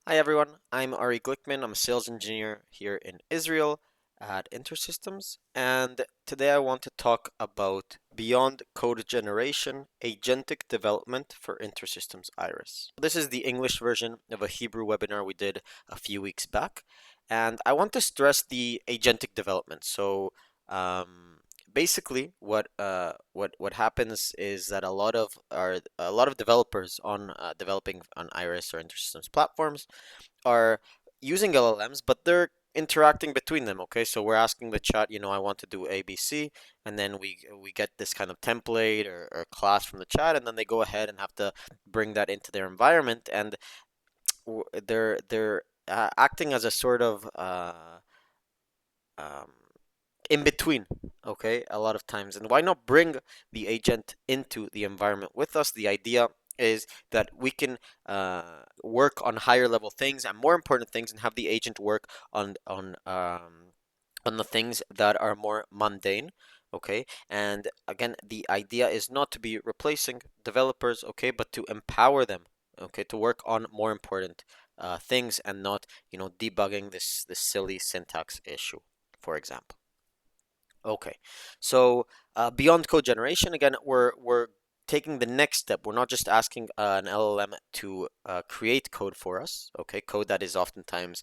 Hi everyone, I'm Ari Glikman. I'm a sales engineer here in Israel at InterSystems, and today I want to talk about beyond code generation, agentic development for InterSystems IRIS. This is the English version of a Hebrew webinar we did a few weeks back, and I want to stress the agentic development. Basically, what happens is that a lot of developers on developing on Iris or InterSystems platforms are using LLMs, but they're interacting between them. Okay, so we're asking the chat, I want to do ABC, and then we get this kind of template or class from the chat, and then they go ahead and have to bring that into their environment, and they're acting as a sort of um, in between, okay, a lot of times. And why not bring the agent into the environment with us? The idea is that we can work on higher level things and more important things, and have the agent work on the things that are more mundane. Okay, and again, the idea is not to be replacing developers, okay, but to empower them, okay, to work on more important things, and not, debugging this silly syntax issue, for example. Okay, so beyond code generation, again, we're taking the next step. We're not just asking an LLM to create code for us, okay, code that is oftentimes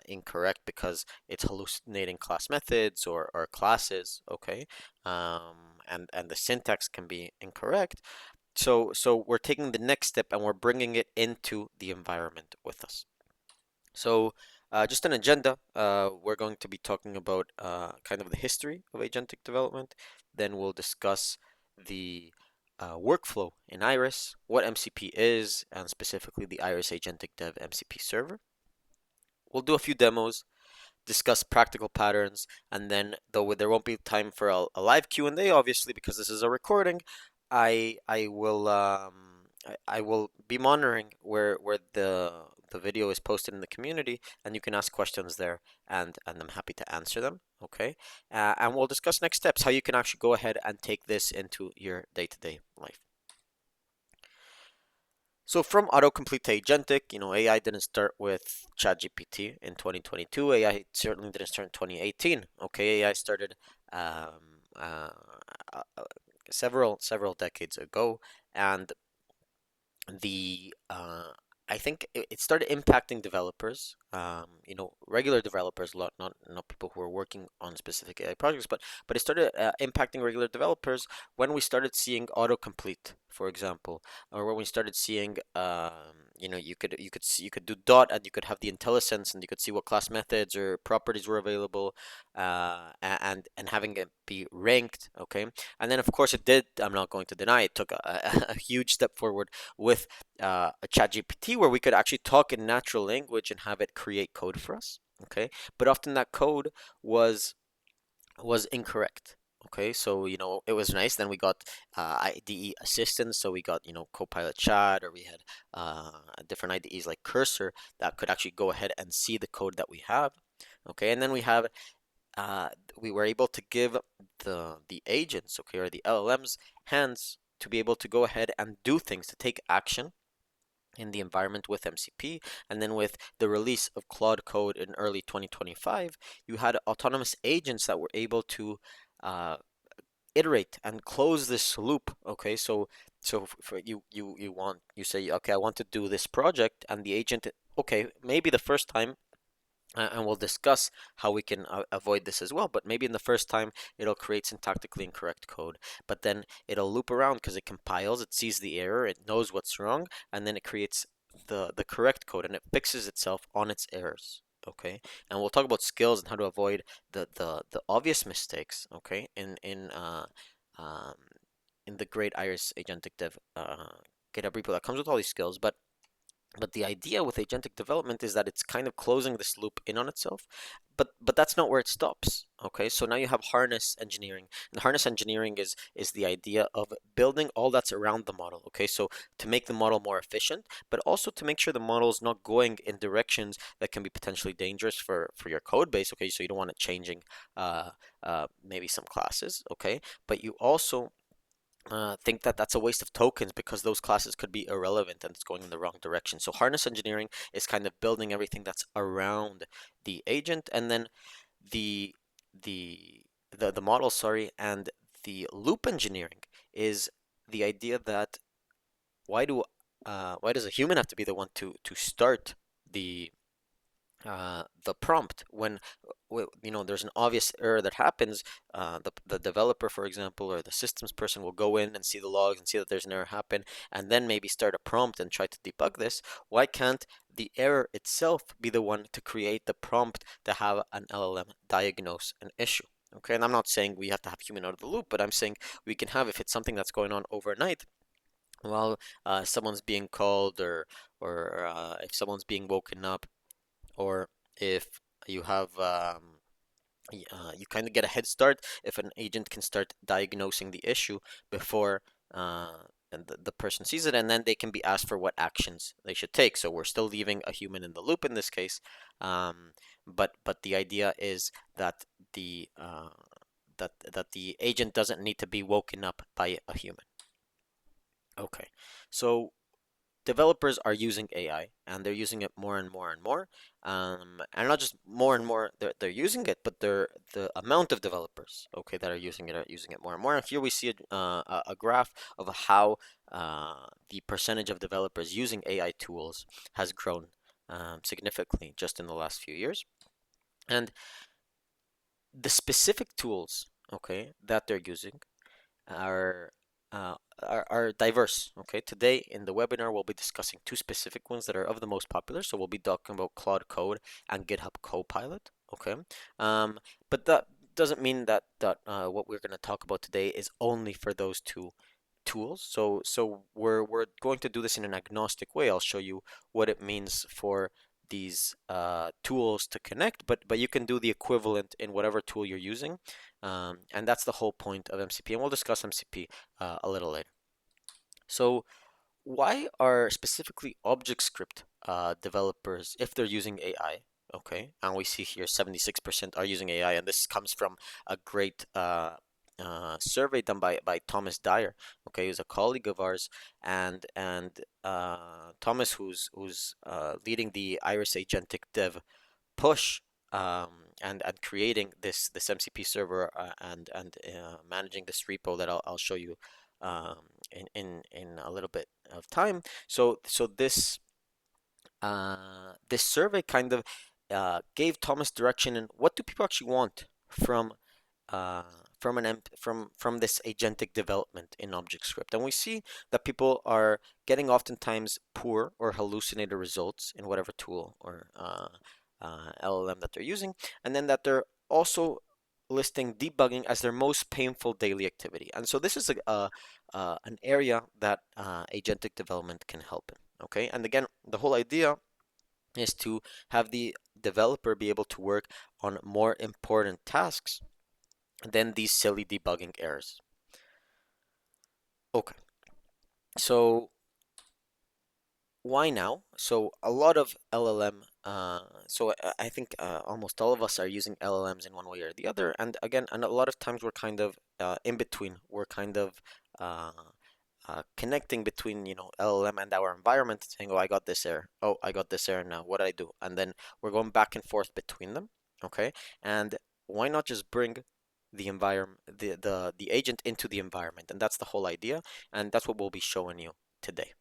incorrect because it's hallucinating class methods or classes, okay, and the syntax can be incorrect. So we're taking the next step and we're bringing it into the environment with us. So, just an agenda. We're going to be talking about kind of the history of agentic development. Then we'll discuss the workflow in Iris, what MCP is, and specifically the Iris Agentic Dev MCP server. We'll do a few demos, discuss practical patterns, and then, though there won't be time for a live Q&A, obviously, because this is a recording, I will be monitoring where the video is posted in the community, and you can ask questions there, and I'm happy to answer them. Okay, and we'll discuss next steps, how you can actually go ahead and take this into your day-to-day life. So from autocomplete to agentic, AI didn't start with ChatGPT in 2022. AI certainly didn't start in 2018. Okay, AI started um, uh, uh, several decades ago, and the I think it started impacting developers, regular developers, a lot, not people who are working on specific AI projects, but it started impacting regular developers when we started seeing autocomplete, for example, or when we started seeing, you could do dot, and you could have the IntelliSense, and you could see what class methods or properties were available, and having it be ranked, okay, and then of course it did. I'm not going to deny it took a huge step forward with a ChatGPT, where we could actually talk in natural language and have it create code for us. Okay, but often that code was incorrect. Okay, so it was nice. Then we got IDE assistance, so we got Copilot chat, or we had different IDEs like Cursor that could actually go ahead and see the code that we have. Okay, and then we were able to give the agents, okay, or the LLMs, hands to be able to go ahead and do things, to take action in the environment with MCP. And then with the release of Claude Code in early 2025, you had autonomous agents that were able to uh, iterate and close this loop. Okay, so for you say, okay, I want to do this project, and the agent, okay, maybe the first time, and we'll discuss how we can avoid this as well, but maybe in the first time it'll create syntactically incorrect code, but then it'll loop around because it compiles, it sees the error, it knows what's wrong, and then it creates the correct code, and it fixes itself on its errors. Okay, and we'll talk about skills and how to avoid the obvious mistakes, okay, um, in the great Iris Agentic Dev GitHub repo that comes with all these skills. But the idea with agentic development is that it's kind of closing this loop in on itself, but that's not where it stops. Okay, so now you have harness engineering, and harness engineering is the idea of building all that's around the model. Okay, so to make the model more efficient, but also to make sure the model is not going in directions that can be potentially dangerous for your code base. Okay, so you don't want it changing maybe some classes. Okay, but you also think that that's a waste of tokens because those classes could be irrelevant and it's going in the wrong direction. So harness engineering is kind of building everything that's around the agent, and then the the the model, sorry, and the loop engineering is the idea that why does a human have to be the one to start the prompt when there's an obvious error that happens. The developer, for example, or the systems person will go in and see the logs and see that there's an error happen, and then maybe start a prompt and try to debug this. Why can't the error itself be the one to create the prompt to have an LLM diagnose an issue? Okay, and I'm not saying we have to have human out of the loop, but I'm saying we can have, if it's something that's going on overnight while someone's being called, or if someone's being woken up, or if you have you kind of get a head start if an agent can start diagnosing the issue before and the person sees it, and then they can be asked for what actions they should take. So we're still leaving a human in the loop in this case, but the idea is that the agent doesn't need to be woken up by a human. Okay, so developers are using AI, and they're using it more and more and more. And not just more and more, they're using it, but the amount of developers, okay, that are using it more and more. And here we see a graph of how the percentage of developers using AI tools has grown significantly just in the last few years. And the specific tools, okay, that they're using are are diverse. Okay, today in the webinar we'll be discussing two specific ones that are of the most popular. So we'll be talking about Claude Code and GitHub Copilot. Okay, but that doesn't mean that what we're going to talk about today is only for those two tools. So we're going to do this in an agnostic way. I'll show you what it means for these tools to connect, but you can do the equivalent in whatever tool you're using, and that's the whole point of MCP. And we'll discuss MCP a little later. So why are specifically ObjectScript developers, if they're using AI, okay, and we see here 76% are using AI, and this comes from a great survey done by Thomas Dyer, okay, who's a colleague of ours, and Thomas, who's leading the IRIS Agentic Dev push, and creating this MCP server, and managing this repo that I'll show you um, in a little bit of time. So this survey kind of gave Thomas direction in what do people actually want from uh, from this agentic development in ObjectScript. And we see that people are getting oftentimes poor or hallucinated results in whatever tool or LLM that they're using, and then that they're also listing debugging as their most painful daily activity. And so this is an area that agentic development can help in. Okay, and again, the whole idea is to have the developer be able to work on more important tasks than these silly debugging errors. Okay, so why now? So a lot of LLM, so I think almost all of us are using LLMs in one way or the other. And again, and a lot of times we're kind of in between. We're kind of uh, connecting between, LLM and our environment, saying, oh, I got this error. Oh, I got this error now. What do I do? And then we're going back and forth between them. Okay, and why not just bring the environment, the agent into the environment? And that's the whole idea, and that's what we'll be showing you today.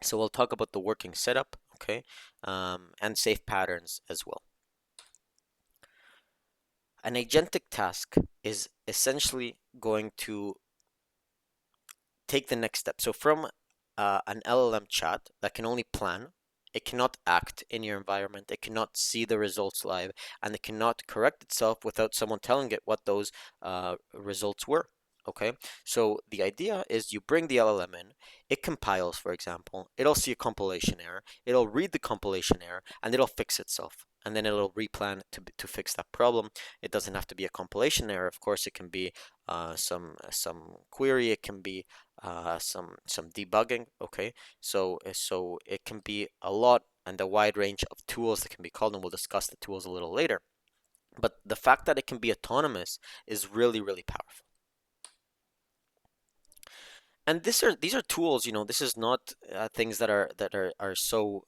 So we'll talk about the working setup, okay, and safe patterns as well. An agentic task is essentially going to take the next step. So from an LLM chat that can only plan, it cannot act in your environment, it cannot see the results live, and it cannot correct itself without someone telling it what those results were. Okay, so the idea is you bring the LLM in, it compiles, for example, it'll see a compilation error, it'll read the compilation error, and it'll fix itself. And then it'll replan to fix that problem. It doesn't have to be a compilation error, of course. It can be some query. It can be some debugging. Okay, so it can be a lot and a wide range of tools that can be called, and we'll discuss the tools a little later. But the fact that it can be autonomous is really, really powerful. And these are tools, this is not things that are so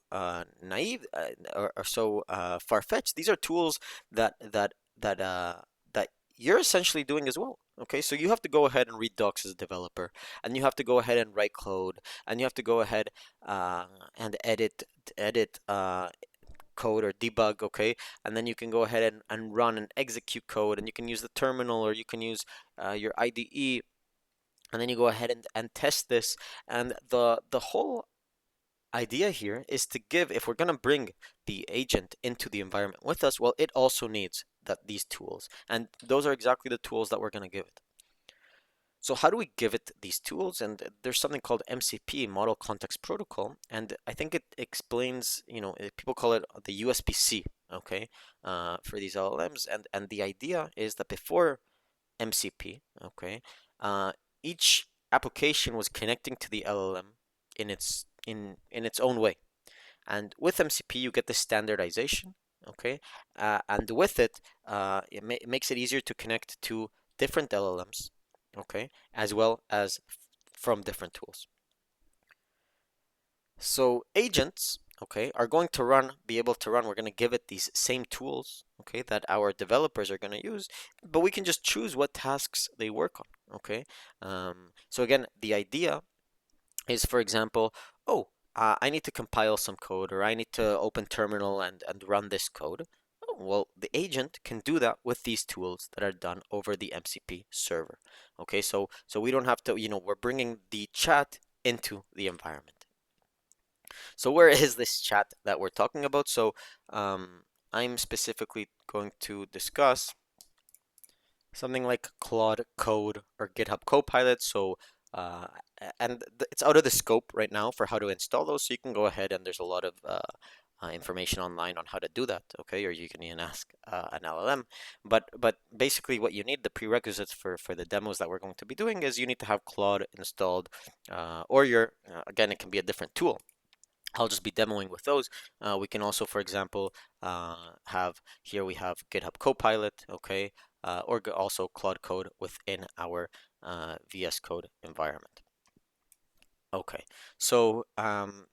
naive, or so far-fetched. These are tools that you're essentially doing as well. Okay, so you have to go ahead and read docs as a developer, and you have to go ahead and write code, and you have to go ahead uh, and edit code or debug, okay? And then you can go ahead and run and execute code, and you can use the terminal, or you can use your IDE, and then you go ahead and test this. And the whole idea here is to give, if we're going to bring the agent into the environment with us, well, it also needs these tools, and those are exactly the tools that we're going to give it. So how do we give it these tools? And there's something called MCP, Model Context Protocol, and I think it explains, people call it the USB-C, okay, for these LLMs. And the idea is that before MCP, okay, uh, each application was connecting to the LLM in its own way. And with MCP, you get the standardization, okay, and with it, it makes it easier to connect to different LLMs, okay, as well as from different tools. So agents, okay, are going to be able to run. We're going to give it these same tools, okay, that our developers are going to use, but we can just choose what tasks they work on, okay. So again, the idea is, for example, oh, I need to compile some code, or I need to open terminal and run this code. Oh, well, the agent can do that with these tools that are done over the MCP server. Okay, so we don't have to, we're bringing the chat into the environment. So where is this chat that we're talking about? So I'm specifically going to discuss something like Claude Code or GitHub Copilot. So, uh, and it's out of the scope right now for how to install those. So you can go ahead, and there's a lot of information online on how to do that. Okay, or you can even ask an LLM. But basically, what you need, the prerequisites for the demos that we're going to be doing, is you need to have Claude installed, or again, it can be a different tool. I'll just be demoing with those. We can also, for example, we have GitHub Copilot, okay, or also Claude Code within our VS Code environment. Okay, so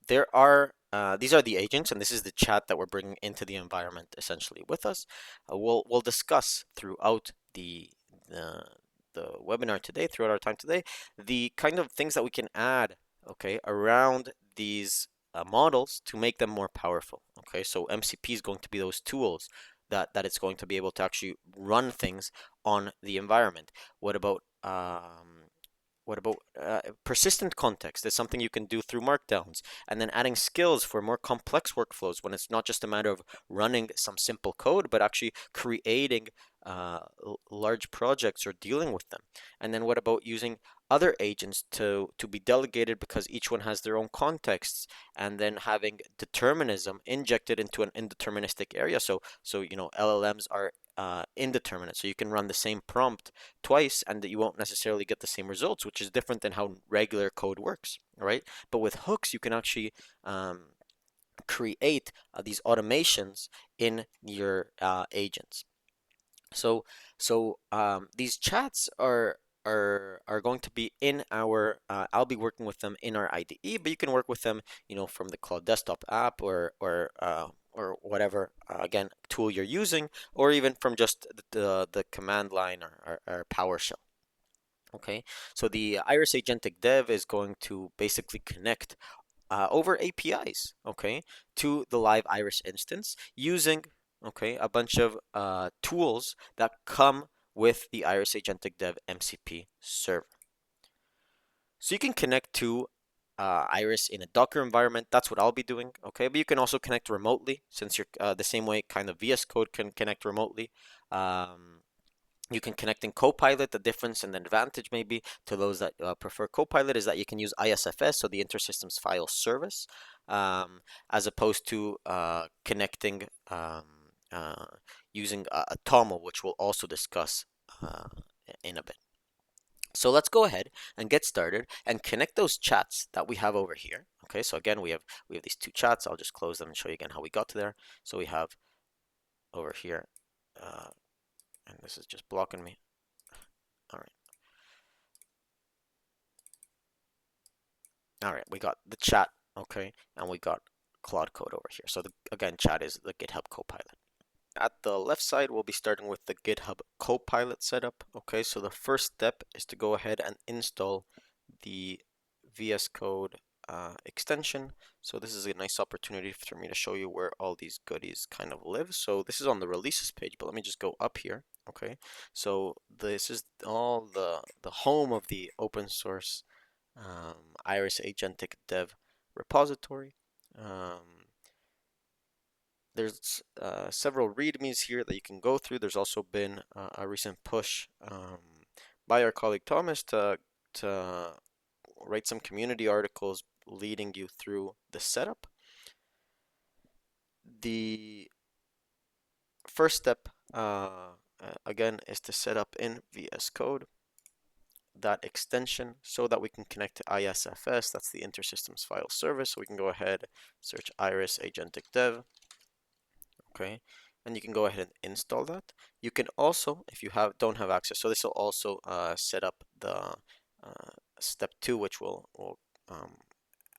these are the agents, and this is the chat that we're bringing into the environment essentially with us. We'll discuss throughout the the webinar today, throughout our time today, the kind of things that we can add, okay, around these models to make them more powerful. Okay, so MCP is going to be those tools that it's going to be able to actually run things on the environment. What about persistent context? Is something you can do through markdowns, and then adding skills for more complex workflows when it's not just a matter of running some simple code, but actually creating large projects or dealing with them. And then what about using other agents to be delegated, because each one has their own contexts, and then having determinism injected into an indeterministic area. So LLMs are indeterminate, so you can run the same prompt twice and that you won't necessarily get the same results, which is different than how regular code works, right? But with hooks, you can actually create these automations in your agents. So these chats are going to be in our. I'll be working with them in our IDE, but you can work with them, from the Claude desktop app, or whatever again tool you're using, or even from just the command line or PowerShell. Okay, so the IRIS Agentic Dev is going to basically connect over APIs, okay, to the live Iris instance using, okay, a bunch of tools that come with the Iris Agentic Dev MCP server. So you can connect to Iris in a Docker environment. That's what I'll be doing, okay? But you can also connect remotely, since you're the same way kind of VS Code can connect remotely. You can connect in Copilot. The difference and the advantage maybe to those that prefer Copilot is that you can use ISFS, so the InterSystems File Service, as opposed to connecting using a TOML, which we'll also discuss in a bit. So let's go ahead and get started and connect those chats that we have over here. Okay, so again, we have these two chats. I'll just close them and show you again how we got to there. So we have over here, and this is just blocking me. All right. All right, we got the chat, okay, and we got Claude Code over here. So again, chat is the GitHub Copilot. At the left side, we'll be starting with the GitHub Copilot setup. Okay, so the first step is to go ahead and install the VS Code extension. So this is a nice opportunity for me to show you where all these goodies kind of live. So this is on the releases page, but let me just go up here. Okay, so this is all the home of the open source IRIS Agentic Dev repository. There's several readmes here that you can go through. There's also been a recent push by our colleague Thomas to write some community articles leading you through the setup. The first step, again, is to set up in VS Code that extension so that we can connect to ISFS. That's the InterSystems File Service. So we can go ahead, search IRIS Agentic Dev. Okay, and you can go ahead and install that. You can also, if you don't have access, so this will also set up the step 2, which will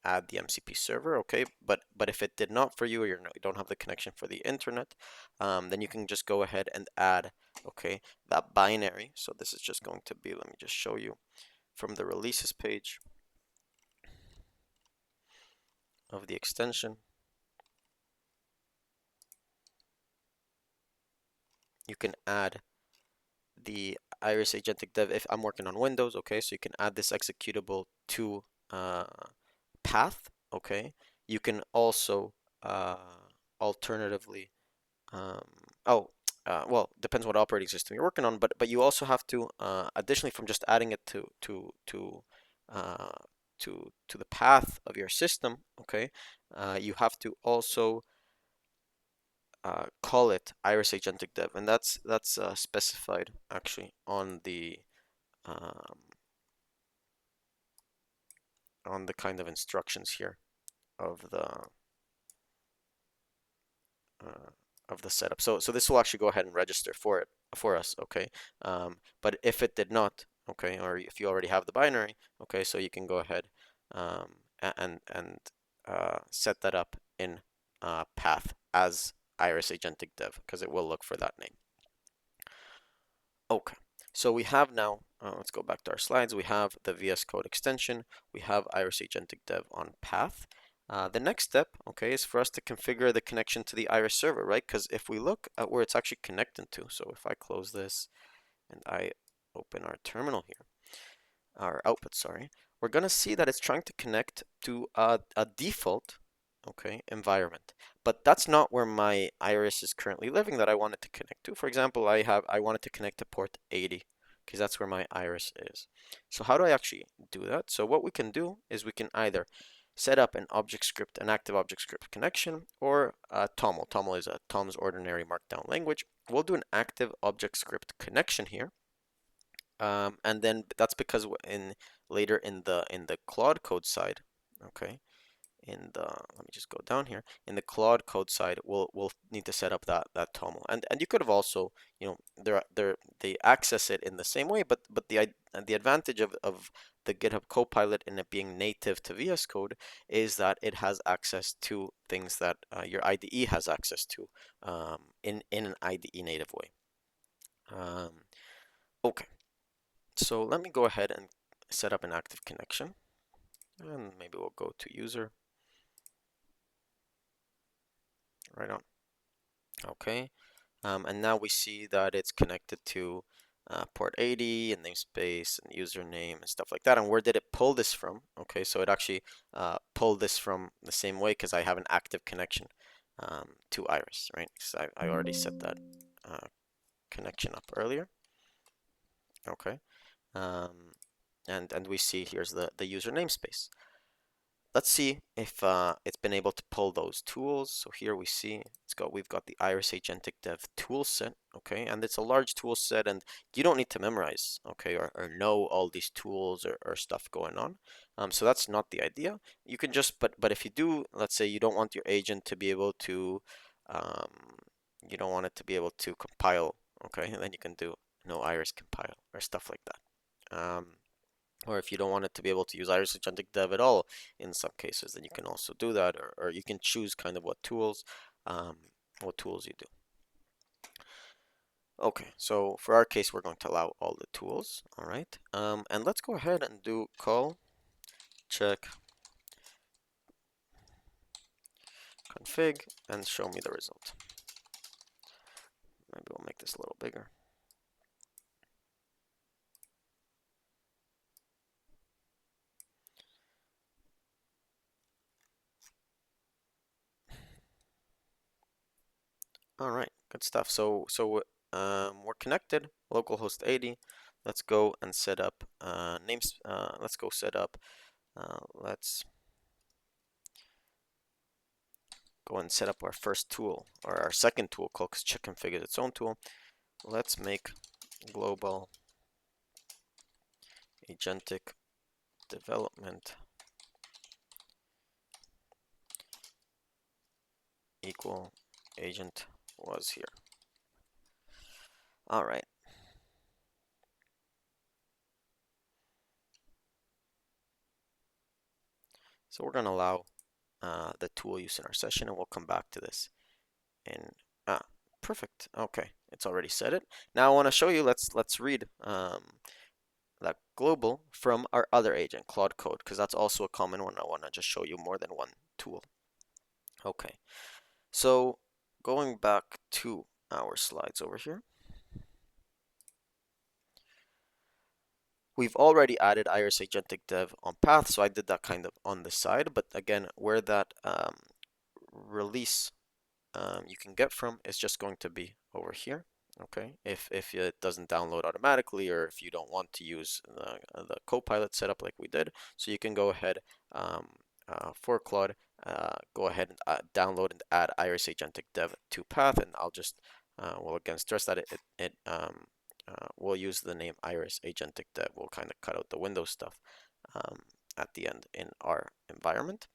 add the MCP server. Okay, but if it did not for you, or you don't have the connection for the internet, then you can just go ahead and add, okay, that binary. So this is just going to be, let me just show you from the releases page of the extension. You can add the IRIS Agentic Dev. If I'm working on Windows, okay, so you can add this executable to path, okay. You can also alternatively, um, oh, well, depends what operating system you're working on, but you also have to additionally from just adding it uh, to the path of your system, okay, you have to also call it IRIS Agentic Dev, and that's specified actually um, on the kind of instructions here of the uh, setup. So this will actually go ahead and register for it for us, okay? But if it did not, okay, or if you already have the binary, okay, so you can go ahead and set that up in path as IRIS Agentic Dev because it will look for that name. Okay, so we have now, let's go back to our slides. We have the VS Code extension. We have IRIS Agentic Dev on path. The next step, okay, is for us to configure the connection to the IRIS server, right? Because if we look at where it's actually connected to, so if I close this and I open our terminal here, our output, sorry, we're going to see that it's trying to connect to a default, okay, environment. But that's not where my iris is currently living that I want it to connect to. For example, I want it to connect to port 80 because that's where my iris is. So how do I actually do that? So what we can do is we can either set up an active object script connection, or TOML. TOML is a Tom's Ordinary Markdown Language. We'll do an active object script connection here. And then that's because later in the Claude code side, okay, let me just go down here. In the Claude code side, we'll need to set up that TOML, and you could have also, you know, they access it in the same way, but the advantage of the GitHub Copilot in it being native to VS Code is that it has access to things that your IDE has access to in an IDE native way. Okay, so let me go ahead and set up an active connection, and maybe we'll go to user. Right on. Okay, and now we see that it's connected to port 80 and namespace and username and stuff like that. And where did it pull this from? Okay, so it actually pulled this from the same way because I have an active connection to Iris, right? Because I already set that connection up earlier. Okay, and we see here's the user namespace. Let's see if it's been able to pull those tools. So here we see we've got the IRIS Agentic Dev tool set, okay, and it's a large tool set, and you don't need to memorize, okay, or know all these tools or stuff going on. So that's not the idea. You can just, but if you do, let's say you don't want your agent to be able to, you don't want it to be able to compile, okay, and then you can do no IRIS compile or stuff like that. Or if you don't want it to be able to use IRIS Agentic Dev at all in some cases, then you can also do that, or you can choose kind of what tools you do. Okay, so for our case, we're going to allow all the tools, all right? And let's go ahead and do call check config and show me the result. Maybe we'll make this a little bigger. All right, good stuff. So we're connected, localhost 80. Let's go and set up names. Let's go set up. Let's go and set up our first tool, or our second tool called, because check config is its own tool. Let's make global agentic development equal agent was here. All right. So we're going to allow the tool use in our session, and we'll come back to this. And perfect. Okay, it's already set it. Now I want to show you. Let's read that global from our other agent, Claude Code, because that's also a common one. I want to just show you more than one tool. Okay, so going back to our slides over here, we've already added IRIS Agentic Dev on path, so I did that kind of on the side. But again, where that release you can get from is just going to be over here. Okay, if it doesn't download automatically, or if you don't want to use the Copilot setup like we did, so you can go ahead for Claude, go ahead and download and add IRIS Agentic Dev to path, and I'll just will again stress that we'll use the name IRIS Agentic Dev. We'll kind of cut out the Windows stuff at the end in our environment.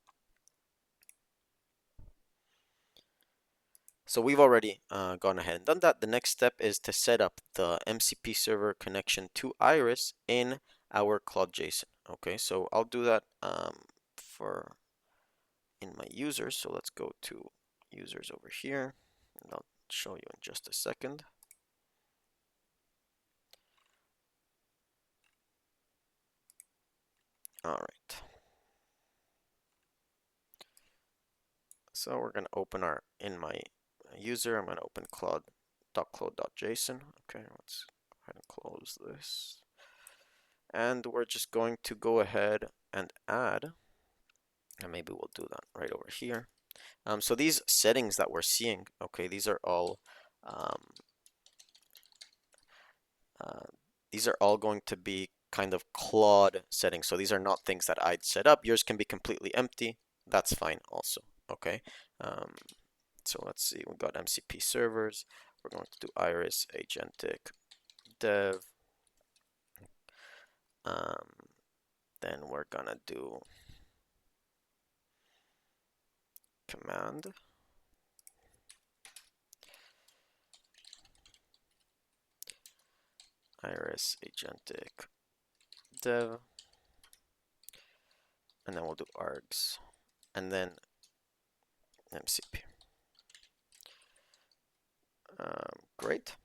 So we've already gone ahead and done that. The next step is to set up the MCP server connection to IRIS in our Claude JSON. Okay, so I'll do that in my users. So let's go to users over here, and I'll show you in just a second. All right. So we're going to open in my user, I'm going to open claude.json. Okay, let's go ahead and close this. And we're just going to go ahead and add, and maybe we'll do that right over here. So these settings that we're seeing, okay, these are all going to be kind of Claude settings. So these are not things that I'd set up. Yours can be completely empty. That's fine also. Okay. So let's see. We've got MCP servers. We're going to do IRIS Agentic Dev. Then we're gonna do command. IRIS Agentic Dev. And then we'll do args. And then MCP. Great.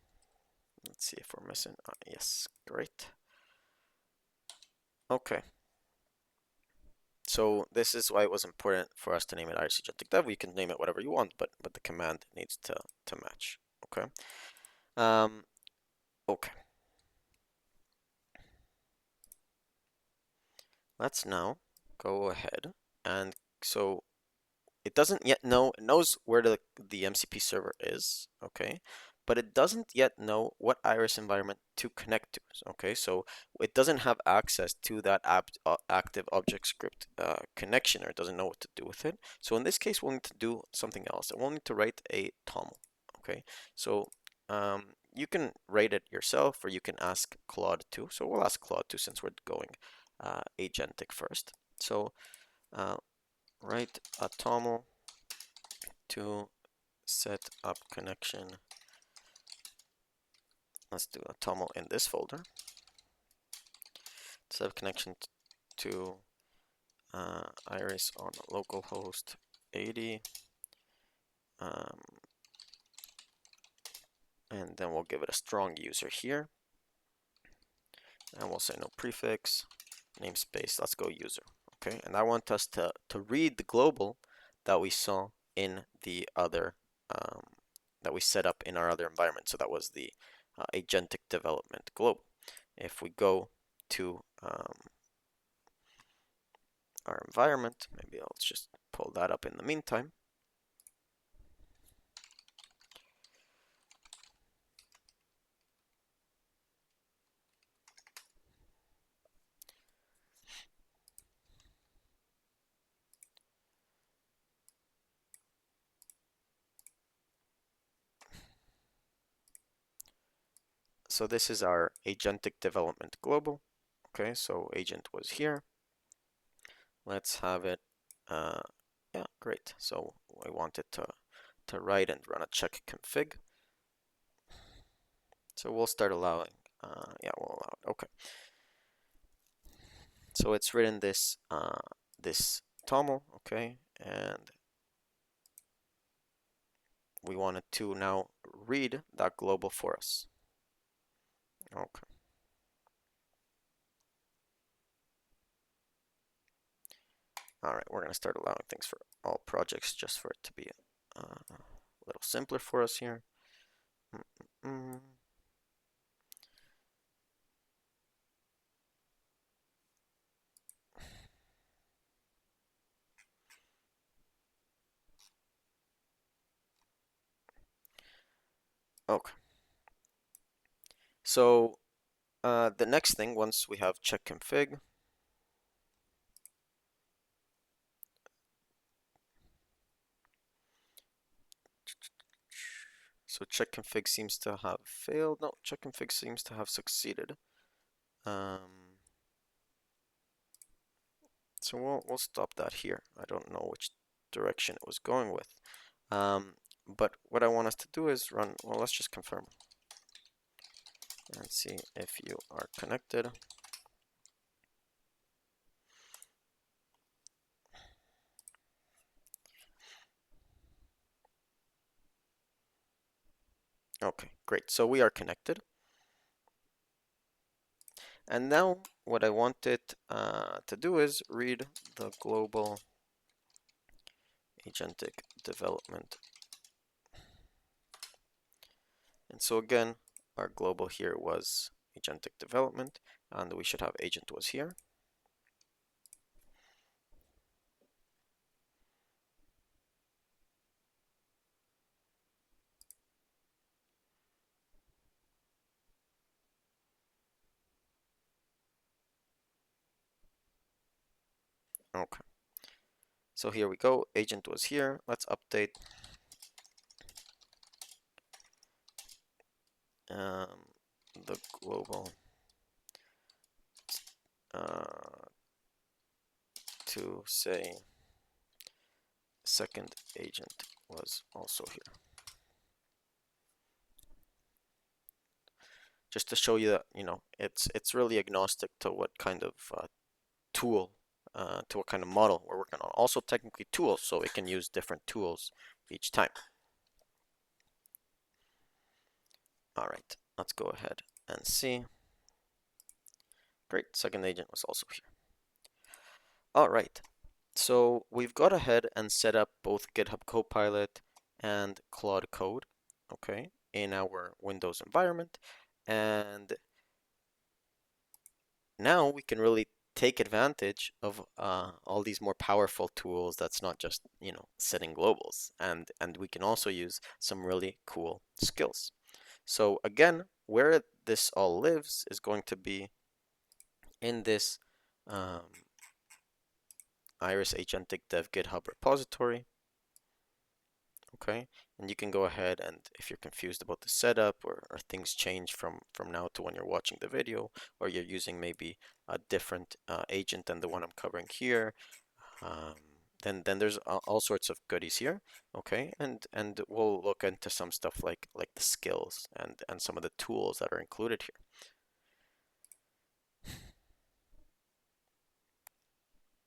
Let's see if we're missing. Yes, great. Okay. So this is why it was important for us to name it IRIS Agentic Dev. You can name it whatever you want, but the command needs to match. Okay. Okay. Let's now go ahead, and so it doesn't yet know, it knows where the MCP server is, okay, but it doesn't yet know what IRIS environment to connect to, okay, so it doesn't have access to that active object script connection, or it doesn't know what to do with it. So in this case, we'll need to do something else. We'll need to write a TOML, okay, so you can write it yourself, or you can ask Claude to. So we'll ask Claude to, since we're going agentic first. So write a TOML to set up connection. Let's do a TOML in this folder. set up connection to IRIS on localhost 80. And then we'll give it a strong user here. And we'll say no prefix, namespace, let's go user. Okay, and I want us to read the global that we saw in the other, that we set up in our other environment. So that was the agentic development global. If we go to our environment, maybe I'll just pull that up in the meantime. So this is our agentic development global. Okay, so agent was here. Let's have it, yeah, great. So I want it to write and run a check config. So we'll start allowing, yeah, we'll allow it, okay. So it's written this, this toml, okay, and we want it to now read that global for us. Okay. All right, we're going to start allowing things for all projects just for it to be a little simpler for us here. Okay. So the next thing, once we have check config, so check config seems to have failed. No, check config seems to have succeeded. So we'll stop that here. I don't know which direction it was going with. But what I want us to do is run, well, let's just confirm and see if you are connected. Okay, great. So we are connected. And now what I want it to do is read the global agentic development. And so again, our global here was agentic development, and we should have agent was here. Okay. So here we go, agent was here. Let's update the global to say second agent was also here. Just to show you that, you know, it's really agnostic to what kind of tool, to what kind of model we're working on. Also technically tools, so it can use different tools each time. All right, let's go ahead and see. Great, second agent was also here. All right, so we've got ahead and set up both GitHub Copilot and Claude Code, okay, in our Windows environment. And now we can really take advantage of all these more powerful tools. That's not just, you know, setting globals, and we can also use some really cool skills. So again, where this all lives is going to be in this IRIS Agentic Dev GitHub repository. Okay, and you can go ahead, and if you're confused about the setup, or things change from now to when you're watching the video, or you're using maybe a different agent than the one I'm covering here, then there's all sorts of goodies here. Okay, and we'll look into some stuff like the skills and some of the tools that are included here.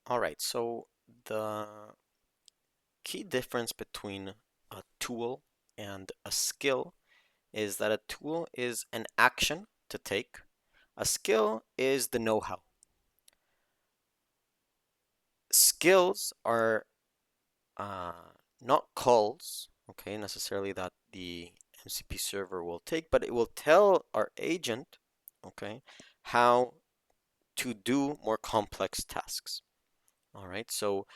All right, so the key difference between a tool and a skill is that a tool is an action to take. A skill is the know-how. Skills are uh, not calls, okay, necessarily that the MCP server will take, but it will tell our agent, okay, how to do more complex tasks. All right, so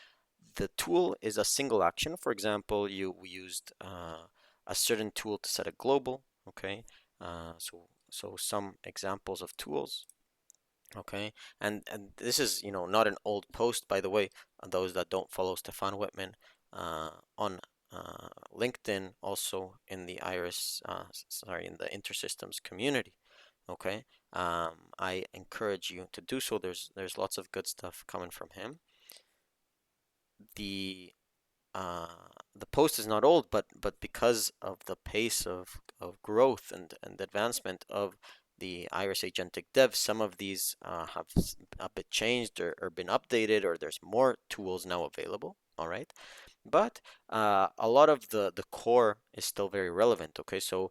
the tool is a single action. For example, we used a certain tool to set a global, okay? So some examples of tools, okay? And this is, not an old post, by the way. Those that don't follow Stefan Whitman on LinkedIn, also in the IRIS, sorry, in the InterSystems community, okay? I encourage you to do so. There's lots of good stuff coming from him. The uh, the post is not old, but because of the pace of growth and advancement of the IRIS Agentic Dev, some of these have a bit changed or been updated, or there's more tools now available. All right, but a lot of the core is still very relevant. Okay, so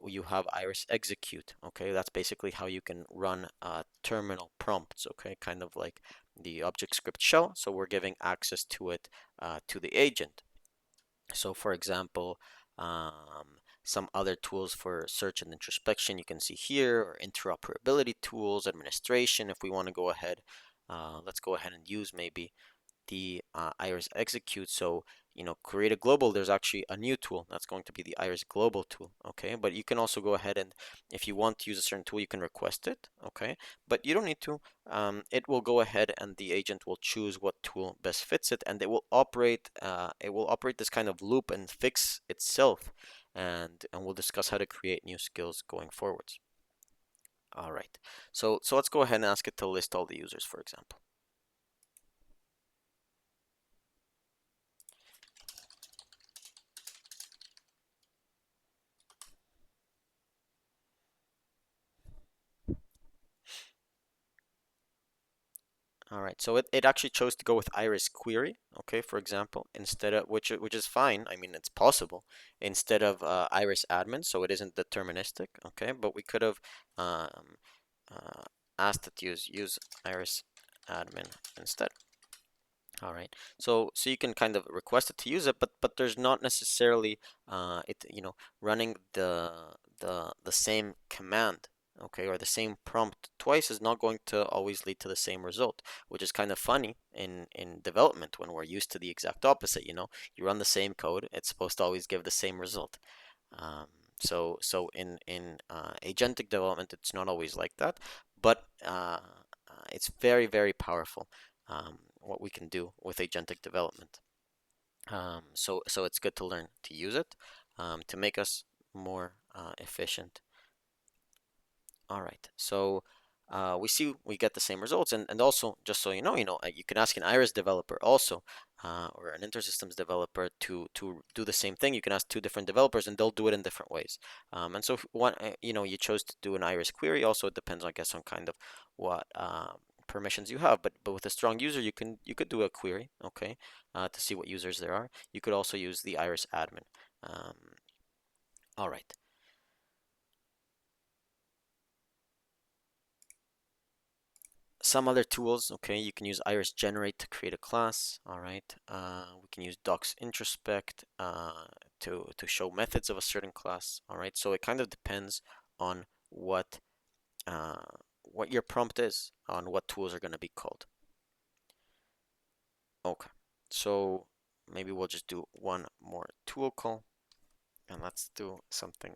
you have IRIS execute. Okay, that's basically how you can run terminal prompts. Okay, kind of like the object script shell. So we're giving access to it to the agent. So for example, some other tools for search and introspection you can see here, or interoperability tools, administration. If we want to go ahead, let's go ahead and use maybe the IRIS execute. So, create a global. There's actually a new tool that's going to be the IRIS global tool. Okay, but you can also go ahead and if you want to use a certain tool, you can request it. Okay, but you don't need to. It will go ahead and the agent will choose what tool best fits it, and it will operate. It will operate this kind of loop and fix itself, and we'll discuss how to create new skills going forwards. All right. So let's go ahead and ask it to list all the users, for example. All right, so it actually chose to go with Iris query, okay, for example, instead of which is fine. I mean, it's possible instead of Iris admin, so it isn't deterministic, okay. But we could have um, uh, asked it to use Iris admin instead. All right, so you can kind of request it to use it, but there's not necessarily it running the same command, okay, or the same prompt twice is not going to always lead to the same result, which is kind of funny in development when we're used to the exact opposite. You run the same code, it's supposed to always give the same result. Um, so in agentic development, it's not always like that, but it's very, very powerful what we can do with agentic development. So it's good to learn to use it to make us more efficient. All right, so we get the same results, and also just so you know, you can ask an Iris developer also, or an InterSystems developer to do the same thing. You can ask two different developers, and they'll do it in different ways. And so if one, you chose to do an Iris query. Also, it depends, I guess, on kind of what permissions you have. But with a strong user, you could do a query, okay, to see what users there are. You could also use the Iris admin. Um, all right. Some other tools, okay, you can use iris generate to create a class. All right, we can use docs introspect to show methods of a certain class. All right, so it kind of depends on uh, what your prompt is, on what tools are going to be called. Okay, so maybe we'll just do one more tool call, and let's do something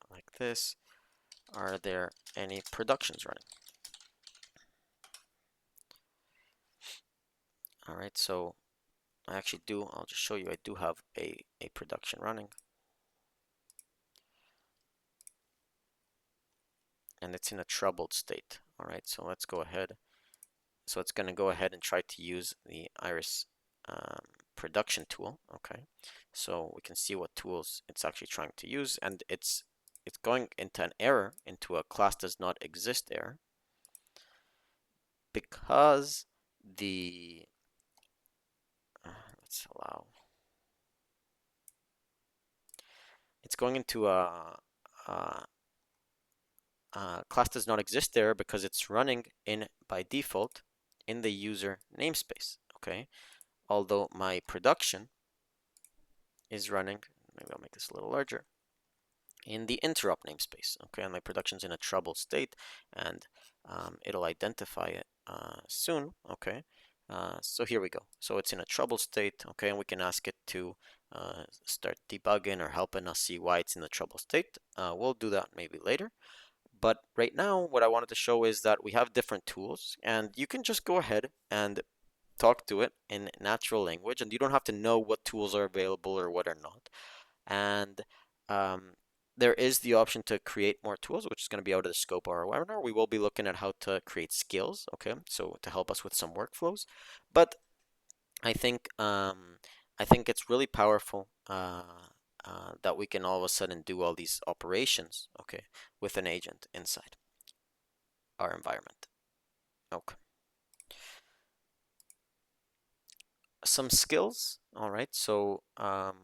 like this. Are there any productions running? All right, so I actually do. I'll just show you. I do have a production running, and it's in a troubled state. All right, so let's go ahead. So it's going to go ahead and try to use the Iris production tool. Okay, so we can see what tools it's actually trying to use, and it's going into an error, into a class does not exist error, because the let's allow. It's going into a class does not exist there because it's running in by default in the user namespace. Okay, although my production is running, maybe I'll make this a little larger, in the interop namespace. Okay, and my production's in a trouble state, and it'll identify it soon. Okay, so here we go. So it's in a trouble state. Okay, and we can ask it to start debugging or helping us see why it's in the trouble state. We'll do that maybe later. But right now, what I wanted to show is that we have different tools, and you can just go ahead and talk to it in natural language, and you don't have to know what tools are available or what are not. And um, there is the option to create more tools, which is going to be out of the scope of our webinar. We will be looking at how to create skills, okay, so to help us with some workflows. But I think it's really powerful that we can all of a sudden do all these operations, okay, with an agent inside our environment. Okay. Some skills, all right, so out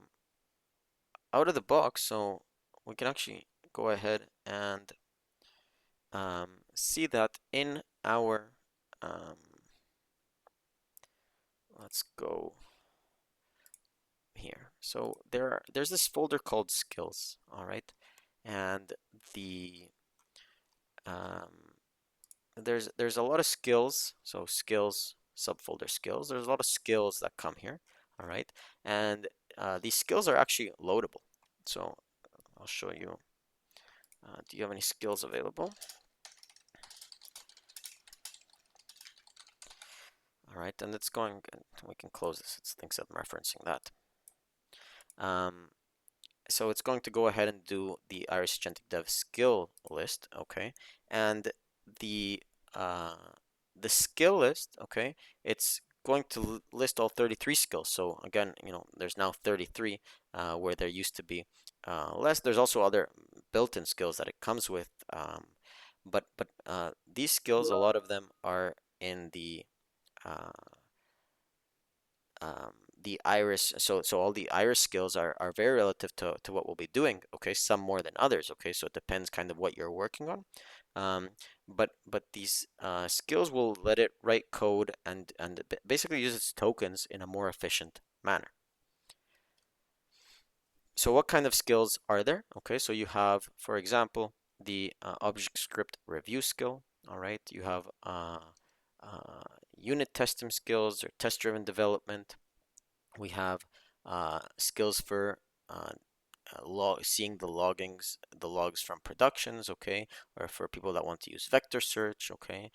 of the box, so we can actually go ahead and see that in our, let's go here. So there's this folder called skills, all right, and the there's a lot of skills. So skills subfolder skills. There's a lot of skills that come here, all right, and these skills are actually loadable. So I'll show you. Do you have any skills available? All right, and it's going. We can close this. It thinks I'm referencing that. So it's going to go ahead and do the IRIS Agentic Dev skill list, okay, and the skill list, okay, it's going to list all 33 skills. So again, there's now 33 where there used to be less. There's also other built-in skills that it comes with, but these skills, a lot of them are in uh, the iris, so all the iris skills are very relative to what we'll be doing, okay, some more than others, okay, so it depends kind of what you're working on, but these skills will let it write code and basically use its tokens in a more efficient manner. So what kind of skills are there? Okay, so you have, for example, the object script review skill, all right, you have unit testing skills or test-driven development. We have skills for seeing the logs from productions, okay, or for people that want to use vector search, okay.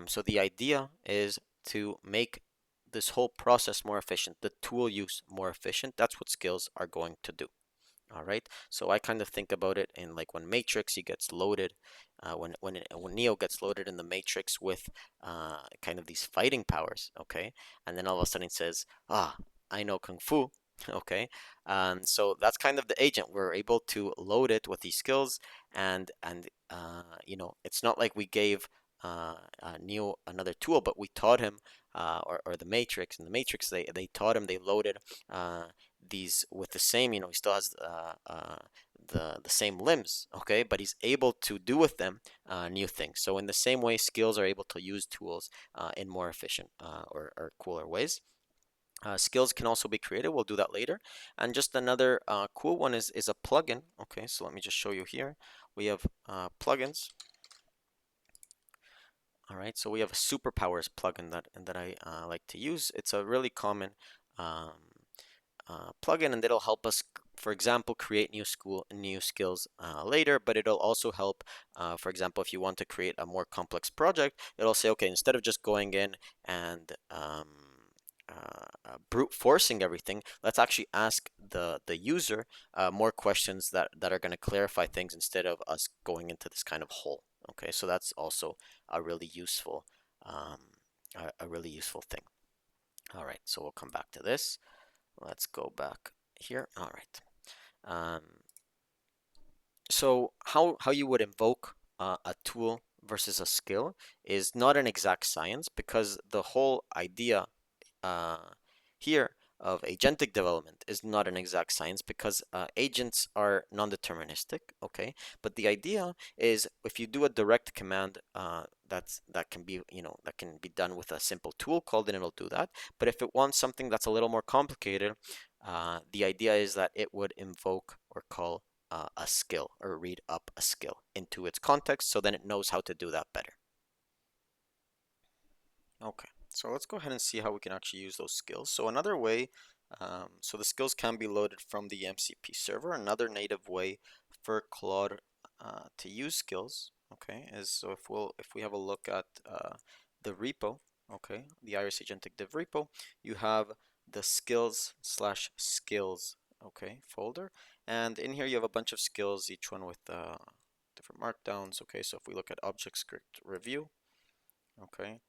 So the idea is to make this whole process more efficient, the tool use more efficient. That's what skills are going to do. All right, so I kind of think about it in like when Matrix he gets loaded, when Neo gets loaded in the Matrix with kind of these fighting powers, okay, and then all of a sudden it says, ah, I know Kung Fu, okay, so that's kind of the agent. We're able to load it with these skills, and it's not like we gave Neo another tool, but we taught him, or the Matrix. In the Matrix, they taught him, they loaded these with the same, he still has the same limbs, okay, but he's able to do with them new things. So in the same way, skills are able to use tools in more efficient or cooler ways. Skills can also be created. We'll do that later. And just another cool one is a plugin. Okay, so let me just show you here. We have plugins. All right, so we have a superpowers plugin that I like to use. It's a really common plugin, and it'll help us, for example, create new skills later. But it'll also help, for example, if you want to create a more complex project, it'll say, okay, instead of just going in and brute forcing everything, let's actually ask the user more questions that are going to clarify things instead of us going into this kind of hole. Okay, so that's also a really useful thing. All right, so we'll come back to this. Let's go back here. All right. So how you would invoke a tool versus a skill is not an exact science, because the whole idea uh, here of agentic development is not an exact science, because agents are non-deterministic, okay? But the idea is, if you do a direct command that can be, that can be done with a simple tool called, and it'll do that. But if it wants something that's a little more complicated, the idea is that it would invoke or call a skill, or read up a skill into its context, so then it knows how to do that better. Okay, so let's go ahead and see how we can actually use those skills. So another way, so the skills can be loaded from the MCP server. Another native way for Claude to use skills, okay, is, so if we have a look at the repo, okay, the IRIS Agentic Dev repo, you have the skills/skills, okay, folder, and in here you have a bunch of skills, each one with different markdowns. Okay, so if we look at object script review, okay.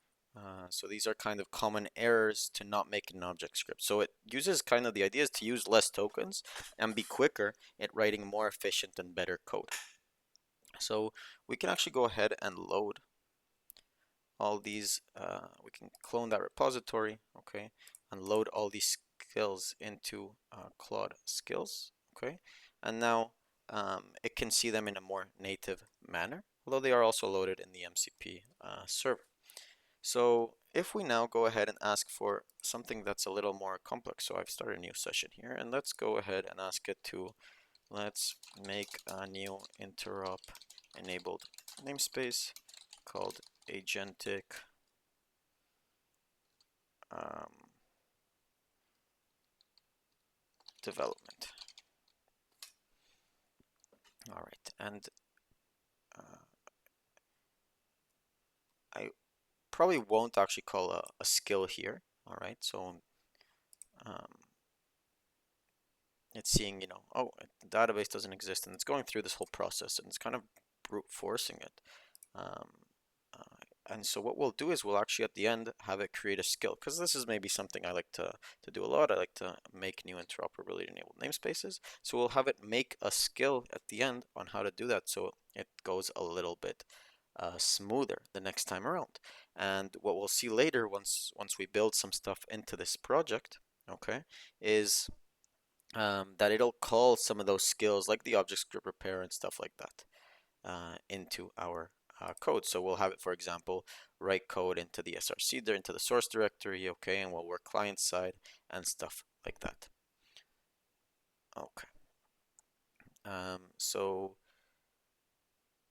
So these are kind of common errors to not make an object script. So it uses, kind of, the idea is to use less tokens and be quicker at writing more efficient and better code. So we can actually go ahead and load all these. We can clone that repository, okay, and load all these skills into Claude skills, okay. And now it can see them in a more native manner, although they are also loaded in the MCP server. So if we now go ahead and ask for something that's a little more complex, so I've started a new session here, and let's go ahead and ask it to, let's make a new interop enabled namespace called agentic um, development. All right, and I probably won't actually call a skill here. All right, so um, it's seeing, oh, the database doesn't exist, and it's going through this whole process, and it's kind of brute forcing it. Um, and so what we'll do is we'll actually at the end have it create a skill, because this is maybe something I like to do a lot. I like to make new interoperability-enabled namespaces. So we'll have it make a skill at the end on how to do that, so it goes a little bit smoother the next time around. And what we'll see later, once we build some stuff into this project, okay, is that it'll call some of those skills, like the object script repair and stuff like that, into our code. So we'll have it, for example, write code into the src, into the source directory, okay, and we'll work client side and stuff like that. Okay. So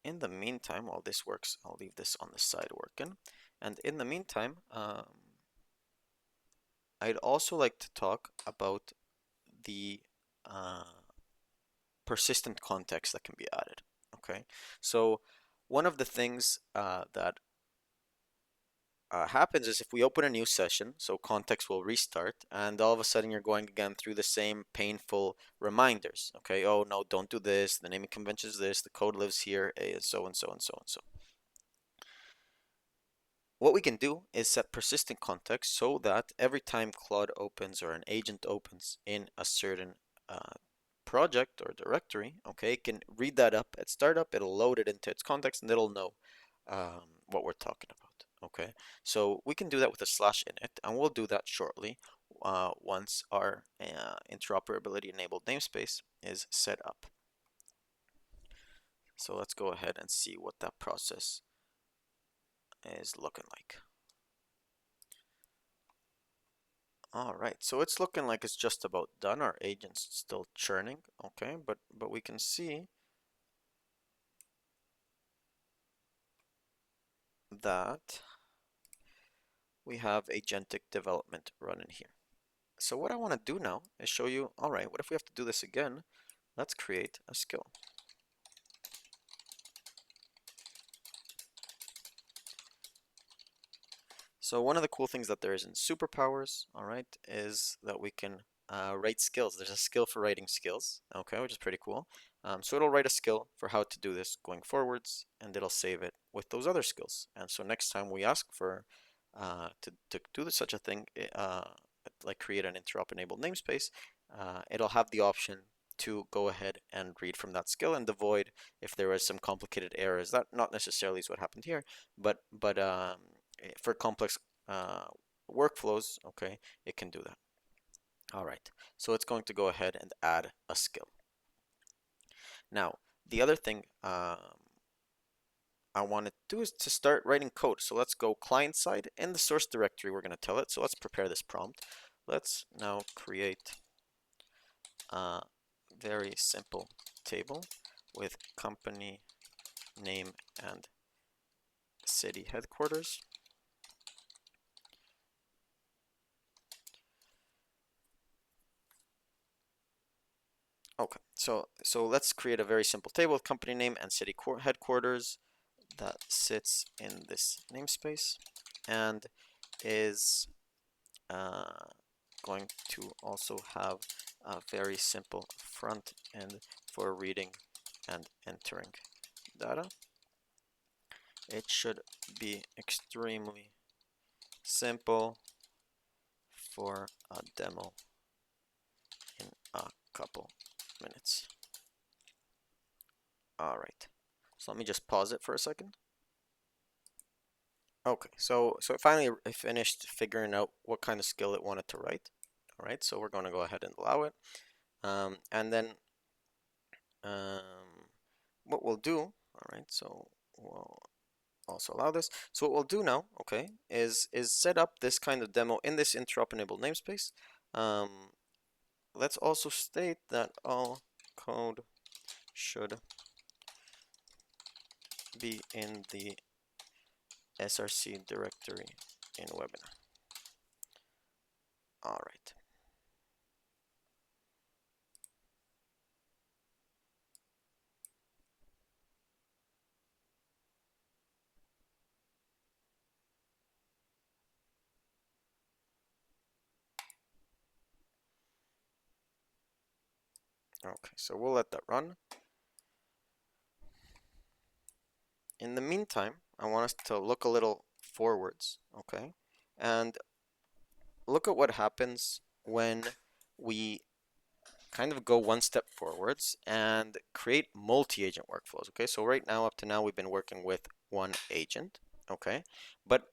in the meantime, while this works, I'll leave this on the side working. And in the meantime, I'd also like to talk about the persistent context that can be added. Okay, so one of the things that happens is, if we open a new session, so context will restart, and all of a sudden you're going again through the same painful reminders. Okay, oh no, don't do this, the naming convention is this, the code lives here, and so and so and so and so. What we can do is set persistent context, so that every time Claude opens, or an agent opens in a certain project or directory, okay, it can read that up at startup, it'll load it into its context, and it'll know what we're talking about. Okay, so we can do that with a slash init, and we'll do that shortly once our interoperability-enabled namespace is set up. So let's go ahead and see what that process is looking like. All right, so it's looking like it's just about done. Our agent's still churning, okay, but we can see that we have agentic development running here. So what I want to do now is show you, all right, what if we have to do this again? Let's create a skill. So one of the cool things that there is in superpowers, all right, is that we can write skills. There's a skill for writing skills, okay, which is pretty cool. So it'll write a skill for how to do this going forwards, and it'll save it with those other skills. And so next time we ask for to do such a thing, like create an interop enabled namespace, it'll have the option to go ahead and read from that skill and avoid if there was some complicated errors. That not necessarily is what happened here, but for complex workflows, okay, it can do that. All right, so it's going to go ahead and add a skill. Now, the other thing I want to do is to start writing code. So let's go client side. In the source directory, we're going to tell it. So let's prepare this prompt. Let's now create a very simple table with company name and city headquarters. Okay, so let's create a very simple table with company name and city headquarters that sits in this namespace and is going to also have a very simple front end for reading and entering data. It should be extremely simple for a demo in a couple minutes. All right, so let me just pause it for a second. Okay, so it finally finished figuring out what kind of skill it wanted to write. All right, so we're going to go ahead and allow it. And then what we'll do, all right, so we'll also allow this. So what we'll do now, okay, is set up this kind of demo in this interop-enabled namespace. Let's also state that all code should be in the src directory in webinar. All right. Okay, so we'll let that run. In the meantime, I want us to look a little forwards, okay? And look at what happens when we kind of go one step forwards and create multi-agent workflows, okay? So right now, up to now, we've been working with one agent, okay? But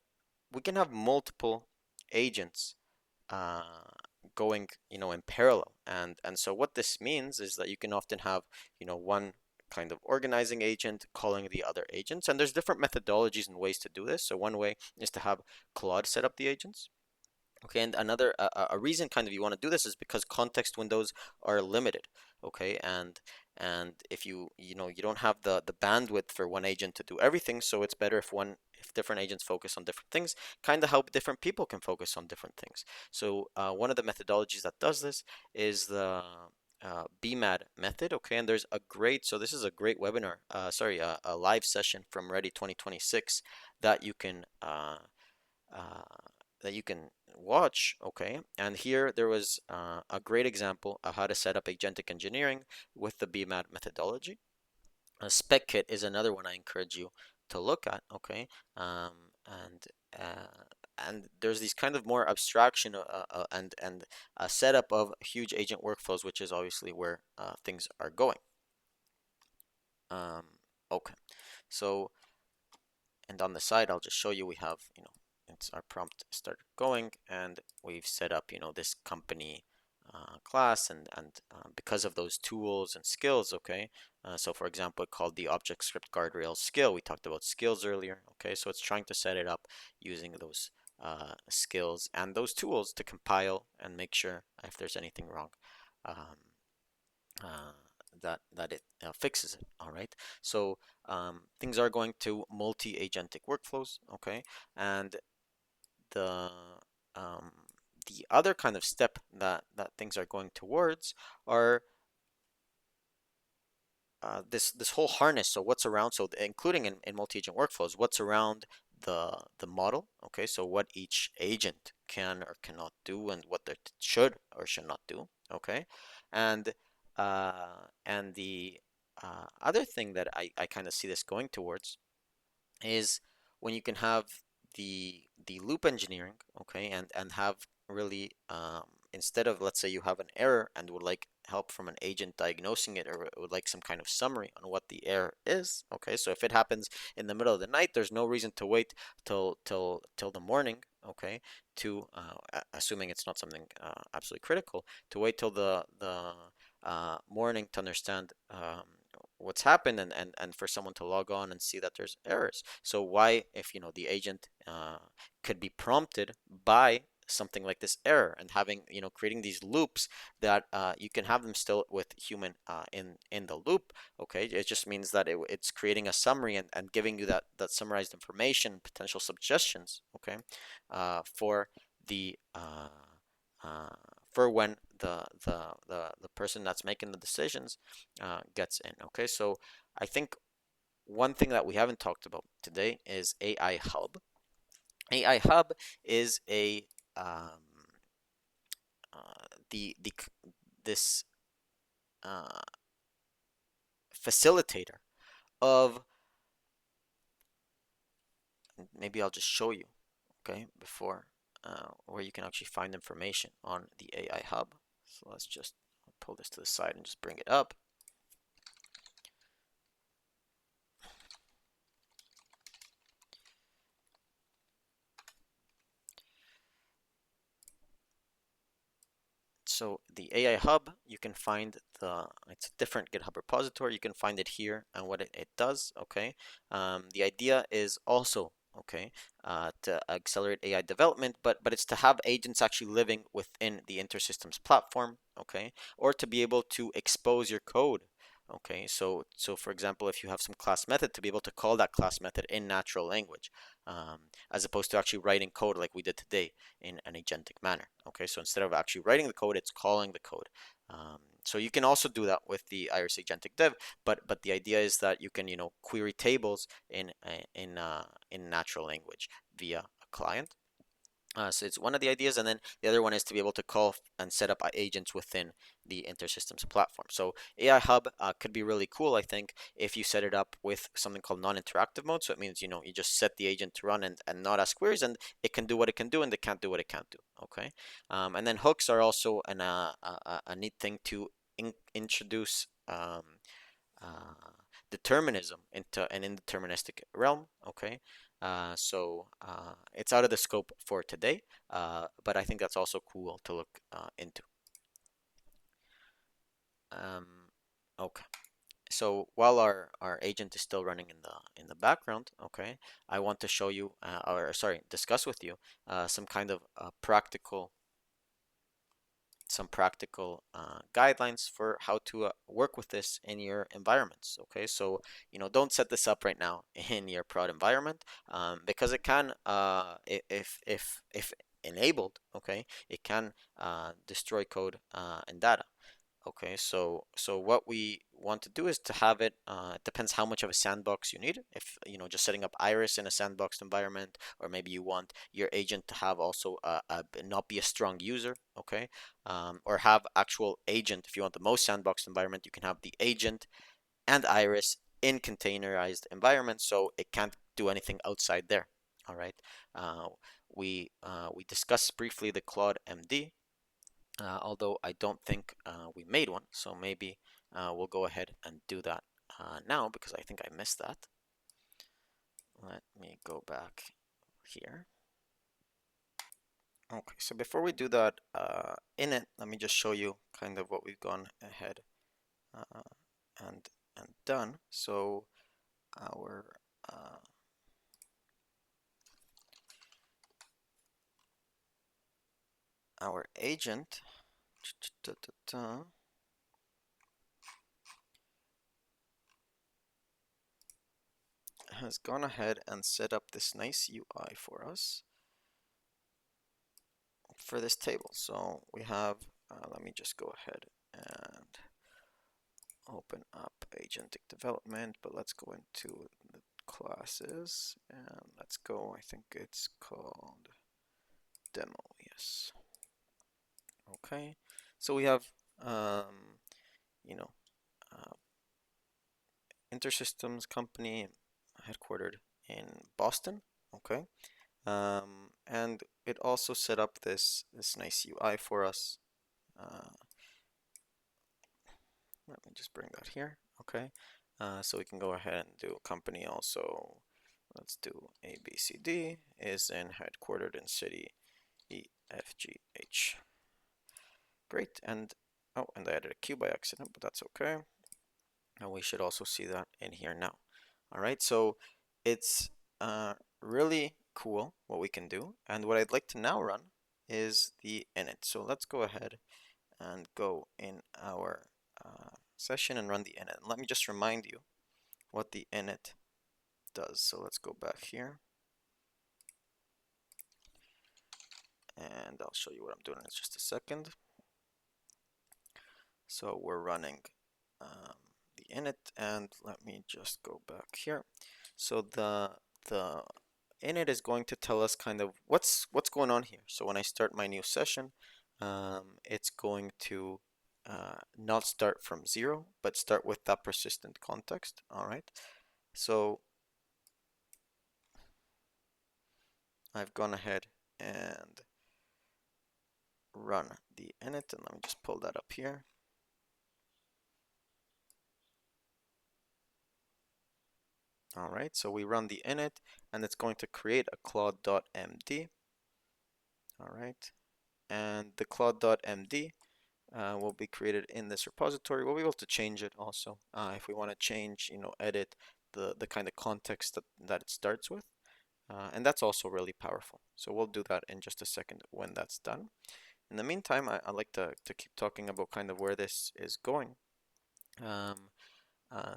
we can have multiple agents going, you know, in parallel. And so what this means is that you can often have, you know, one kind of organizing agent calling the other agents. And there's different methodologies and ways to do this. So one way is to have Claude set up the agents. Okay, and another a reason kind of you want to do this is because context windows are limited. Okay, and if you know you don't have the bandwidth for one agent to do everything, so it's better if different agents focus on different things, kind of help different people can focus on different things. So one of the methodologies that does this is the BMAD method. Okay, and there's a great, so this is a great webinar, a live session from Ready 2026 that you can uh, watch, okay? And here there was a great example of how to set up agentic engineering with the BMAT methodology. Spec Kit is another one I encourage you to look at, okay? And there's these kind of more abstraction and a setup of huge agent workflows, which is obviously where things are going. Okay, so and on the side I'll just show you we have, you know, it's our prompt started going and we've set up, you know, this company class and because of those tools and skills, okay, so for example called the object script guardrail skill. We talked about skills earlier, okay, so it's trying to set it up using those skills and those tools to compile and make sure if there's anything wrong um, uh, that it fixes it. All right, so things are going to multi-agentic workflows, okay, and the um, the other kind of step that things are going towards are this whole harness. So what's around, so including in multi-agent workflows, what's around the model, okay, so what each agent can or cannot do and what they should or should not do, okay, and the other thing that I kind of see this going towards is when you can have the loop engineering, okay, and have really instead of, let's say you have an error and would like help from an agent diagnosing it, or would like some kind of summary on what the error is, okay? So if it happens in the middle of the night, there's no reason to wait till the morning, okay, to assuming it's not something absolutely critical, to wait till the morning to understand what's happened, and for someone to log on and see that there's errors. So why, if the agent could be prompted by something like this error, and having creating these loops that you can have them still with human in the loop, okay? It just means that it's creating a summary, and giving you that summarized information, potential suggestions, okay, for the for when the person that's making the decisions gets in, okay? So I think one thing that we haven't talked about today is AI Hub. AI Hub is a the this facilitator of, maybe I'll just show you, okay, before where you can actually find information on the AI Hub. So let's just pull this to the side and just bring it up. So the AI Hub, you can find it's a different GitHub repository. You can find it here and what it does, okay? The idea is also, okay, to accelerate AI development, but it's to have agents actually living within the InterSystems platform, okay? Or to be able to expose your code, okay? So for example, if you have some class method, to be able to call that class method in natural language, as opposed to actually writing code like we did today in an agentic manner, okay? So instead of actually writing the code, it's calling the code. So you can also do that with the IRIS Agentic Dev, but the idea is that you can query tables in natural language via a client. So it's one of the ideas, and then the other one is to be able to call and set up agents within the InterSystems platform. So AI Hub could be really cool, I think, if you set it up with something called non-interactive mode. So it means you just set the agent to run and not ask queries, and it can do what it can do, and it can't do what it can't do. Okay, and then hooks are also a neat thing to introduce determinism into an indeterministic realm. Okay, it's out of the scope for today, but I think that's also cool to look into. Um, okay, so while our agent is still running in the background, okay, I want to show you, or sorry, discuss with you some kind of practical guidelines for how to work with this in your environments. Okay, so don't set this up right now in your prod environment, because it can, if enabled, okay, it can destroy code and data. Okay, so what we want to do is to have it, it depends how much of a sandbox you need. If just setting up Iris in a sandboxed environment, or maybe you want your agent to have also not be a strong user, okay, or have actual agent. If you want the most sandboxed environment, you can have the agent and Iris in containerized environment, so it can't do anything outside there. All right, we discussed briefly the Claude MD. Although I don't think we made one, so maybe we'll go ahead and do that now, because I think I missed that. Let me go back here. Okay, so before we do that in it, let me just show you kind of what we've gone ahead uh, and done. So our our agent has gone ahead and set up this nice UI for us for this table. So we have, let me just go ahead and open up agentic development, but let's go into the classes, and let's go, I think it's called demo, yes. Okay, so we have, you know, uh, InterSystems company headquartered in Boston, okay, and it also set up this nice UI for us. let me just bring that here. Okay, so we can go ahead and do company also. Let's do ABCD is headquartered in city EFGH. Great, and oh, and I added a Q by accident, but that's okay. And we should also see that in here now. All right, so it's really cool what we can do. And what I'd like to now run is the init. So let's go ahead and go in our session and run the init. And let me just remind you what the init does. So let's go back here. And I'll show you what I'm doing in just a second. So we're running the init, and let me just go back here. So the init is going to tell us kind of what's going on here. So when I start my new session, it's going to not start from 0, but start with that persistent context. All right. So I've gone ahead and run the init, and let me just pull that up here. All right, so we run the init, and it's going to create a Claude.md. All right, and the Claude.md will be created in this repository. We'll be able to change it also if we want to change, edit the kind of context that it starts with. And that's also really powerful. So we'll do that in just a second when that's done. In the meantime, I'd like to keep talking about kind of where this is going.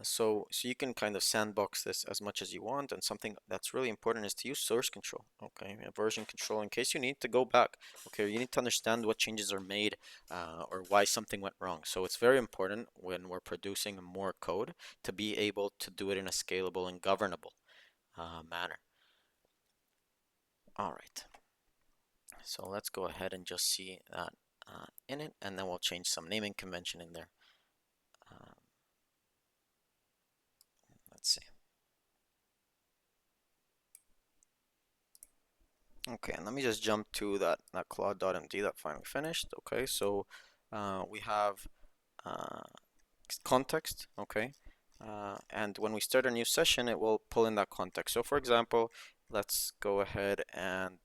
So you can kind of sandbox this as much as you want, and something that's really important is to use source control, okay, version control, in case you need to go back, okay, or you need to understand what changes are made or why something went wrong. So it's very important when we're producing more code to be able to do it in a scalable and governable manner. All right, so let's go ahead and just see that in it, and then we'll change some naming convention in there. Let's see. Okay, and let me just jump to that Claude.md that finally finished. Okay, so we have context, okay, and when we start a new session, it will pull in that context. So for example, let's go ahead and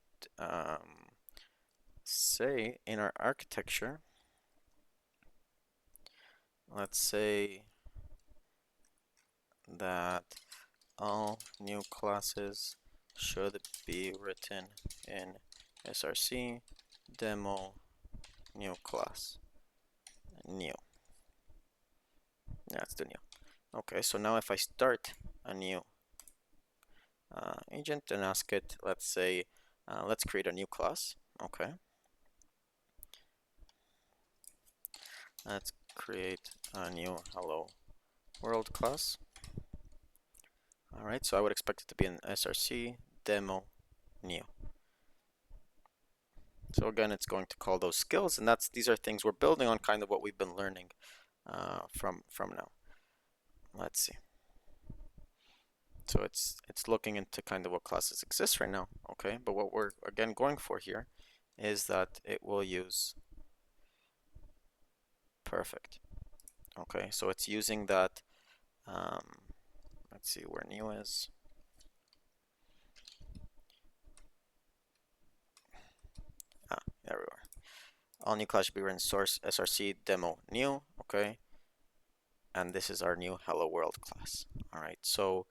say in our architecture, let's say that all new classes should be written in src demo new class new. That's the new. Okay, so now if I start a new agent and ask it, let's say, let's create a new class. Okay, let's create a new hello world class. All right, so I would expect it to be an src demo new. So again, it's going to call those skills, and these are things we're building on, kind of what we've been learning from now. Let's see. So it's looking into kind of what classes exist right now, okay? But what we're again going for here is that it will use perfect. Okay, so it's using that. Let's see where new is. There we are. All new class should be written source src demo new. Okay, and this is our new hello world class. All right, so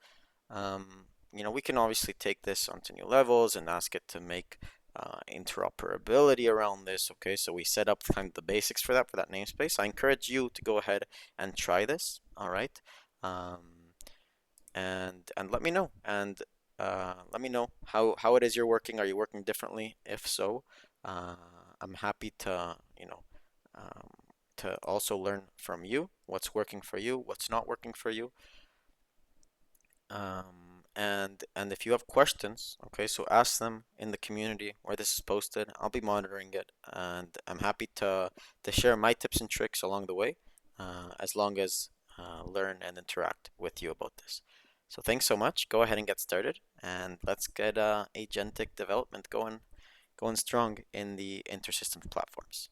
we can obviously take this onto new levels and ask it to make interoperability around this. Okay, so we set up kind of the basics for that namespace. I encourage you to go ahead and try this. All right, and let me know, and let me know how it is you're working. Are you working differently? If so, I'm happy to to also learn from you what's working for you, what's not working for you. And if you have questions, okay, so ask them in the community where this is posted. I'll be monitoring it, and I'm happy to share my tips and tricks along the way, as long as learn and interact with you about this. So thanks so much. Go ahead and get started, and let's get agentic development going strong in the InterSystems platforms.